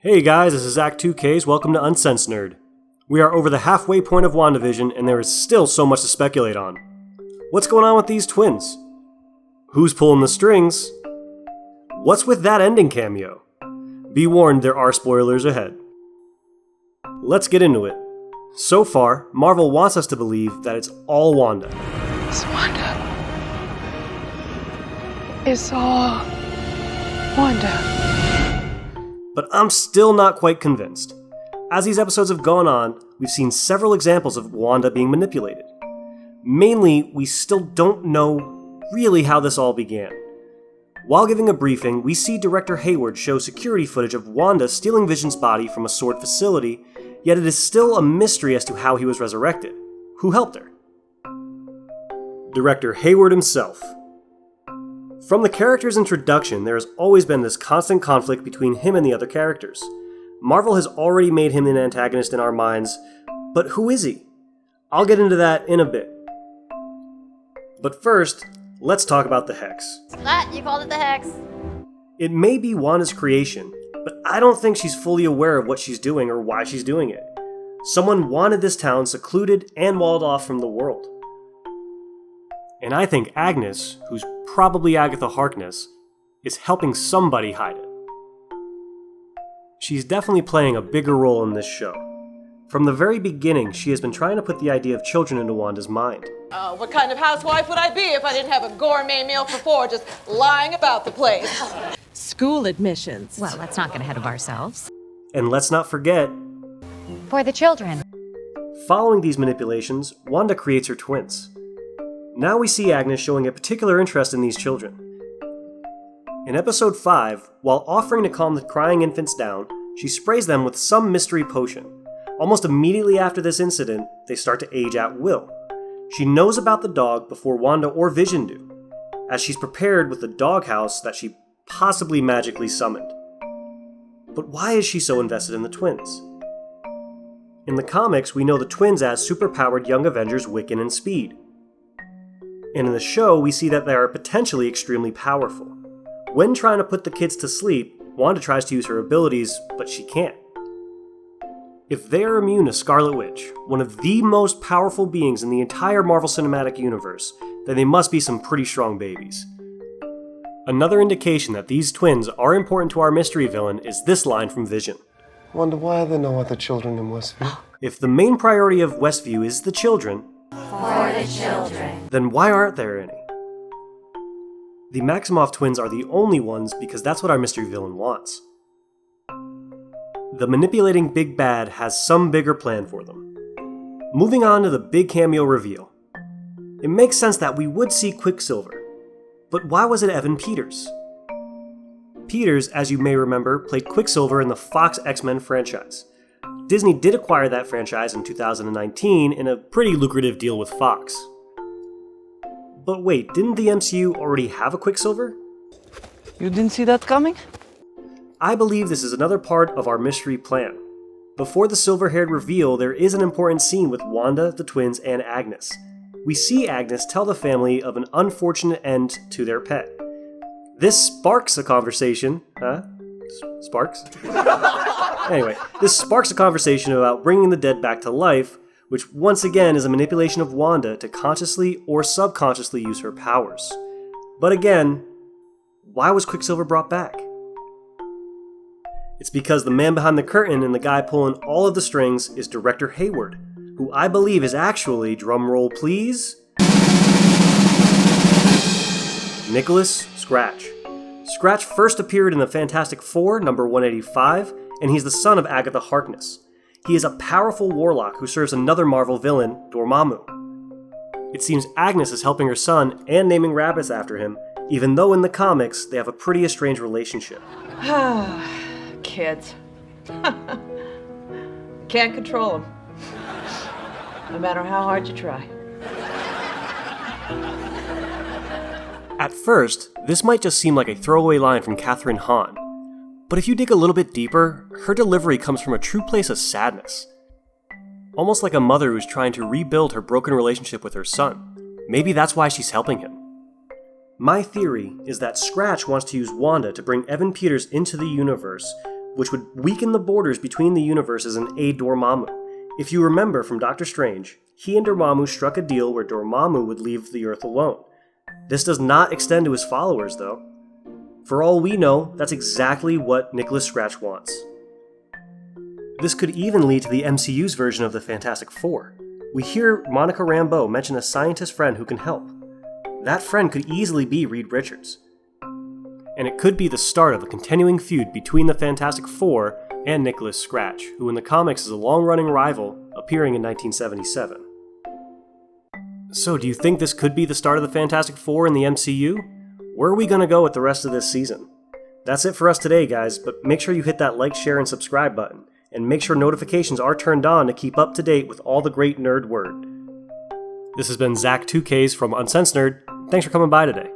Hey guys, this is Act 2Ks, welcome to UncensNERD. We are over the halfway point of WandaVision and there is still so much to speculate on. What's going on with these twins? Who's pulling the strings? What's with that ending cameo? Be warned, there are spoilers ahead. Let's get into it. So far, Marvel wants us to believe that it's all Wanda. It's Wanda. It's all Wanda. But I'm still not quite convinced. As these episodes have gone on, we've seen several examples of Wanda being manipulated. Mainly, we still don't know really how this all began. While giving a briefing, we see Director Hayward show security footage of Wanda stealing Vision's body from a sword facility, yet it is still a mystery as to how he was resurrected. Who helped her? Director Hayward himself. From the character's introduction, there has always been this constant conflict between him and the other characters. Marvel has already made him an antagonist in our minds, but who is he? I'll get into that in a bit. But first, let's talk about the Hex. That, you called it the Hex. It may be Wanda's creation, but I don't think she's fully aware of what she's doing or why she's doing it. Someone wanted this town secluded and walled off from the world. And I think Agnes, who's probably Agatha Harkness, is helping somebody hide it. She's definitely playing a bigger role in this show. From the very beginning, she has been trying to put the idea of children into Wanda's mind. What kind of housewife would I be if I didn't have a gourmet meal for four just lying about the place? School admissions. Well, let's not get ahead of ourselves. And let's not forget, For the children. following these manipulations, Wanda creates her twins. Now we see Agnes showing a particular interest in these children. In episode 5, while offering to calm the crying infants down, she sprays them with some mystery potion. Almost immediately after this incident, they start to age at will. She knows about the dog before Wanda or Vision do, as she's prepared with the doghouse that she possibly magically summoned. But why is she so invested in the twins? In the comics, we know the twins as superpowered young Avengers Wiccan and Speed. And in the show, we see that they are potentially extremely powerful. When trying to put the kids to sleep, Wanda tries to use her abilities, but she can't. If they are immune to Scarlet Witch, one of the most powerful beings in the entire Marvel Cinematic Universe, then they must be some pretty strong babies. Another indication that these twins are important to our mystery villain is this line from Vision. Wonder why are there no other children in Westview? If the main priority of Westview is the children, For the children. then why aren't there any? The Maximoff twins are the only ones because that's what our mystery villain wants. The manipulating big bad has some bigger plan for them. Moving on to the big cameo reveal. It makes sense that we would see Quicksilver, but why was it Evan Peters? Peters, as you may remember, played Quicksilver in the Fox X-Men franchise. Disney did acquire that franchise in 2019 in a pretty lucrative deal with Fox. But wait, didn't the MCU already have a Quicksilver? You didn't see that coming? I believe this is another part of our mystery plan. Before the silver-haired reveal, there is an important scene with Wanda, the twins, and Agnes. We see Agnes tell the family of an unfortunate end to their pet. This sparks a conversation, Sparks? Anyway, this sparks a conversation about bringing the dead back to life, which once again is a manipulation of Wanda to consciously or subconsciously use her powers. But again, why was Quicksilver brought back? It's because the man behind the curtain and the guy pulling all of the strings is Director Hayward, who I believe is actually, drumroll please, Nicholas Scratch. Scratch first appeared in the Fantastic Four, number 185, and he's the son of Agatha Harkness. He is a powerful warlock who serves another Marvel villain, Dormammu. It seems Agnes is helping her son and naming rabbits after him, even though in the comics they have a pretty estranged relationship. Kids. Can't control them. No matter how hard you try. At first, this might just seem like a throwaway line from Catherine Hahn, but if you dig a little bit deeper, her delivery comes from a true place of sadness. Almost like a mother who's trying to rebuild her broken relationship with her son. Maybe that's why she's helping him. My theory is that Scratch wants to use Wanda to bring Evan Peters into the universe, which would weaken the borders between the universes and aid Dormammu. If you remember from Doctor Strange, he and Dormammu struck a deal where Dormammu would leave the Earth alone. This does not extend to his followers, though. For all we know, that's exactly what Nicholas Scratch wants. This could even lead to the MCU's version of the Fantastic Four. We hear Monica Rambeau mention a scientist friend who can help. That friend could easily be Reed Richards. And it could be the start of a continuing feud between the Fantastic Four and Nicholas Scratch, who in the comics is a long-running rival, appearing in 1977. So do you think this could be the start of the Fantastic Four in the MCU? Where are we going to go with the rest of this season? That's it for us today, guys, but make sure you hit that like, share, and subscribe button, and make sure notifications are turned on to keep up to date with all the great nerd word. This has been Zach 2Ks from UncensNERD. Thanks for coming by today.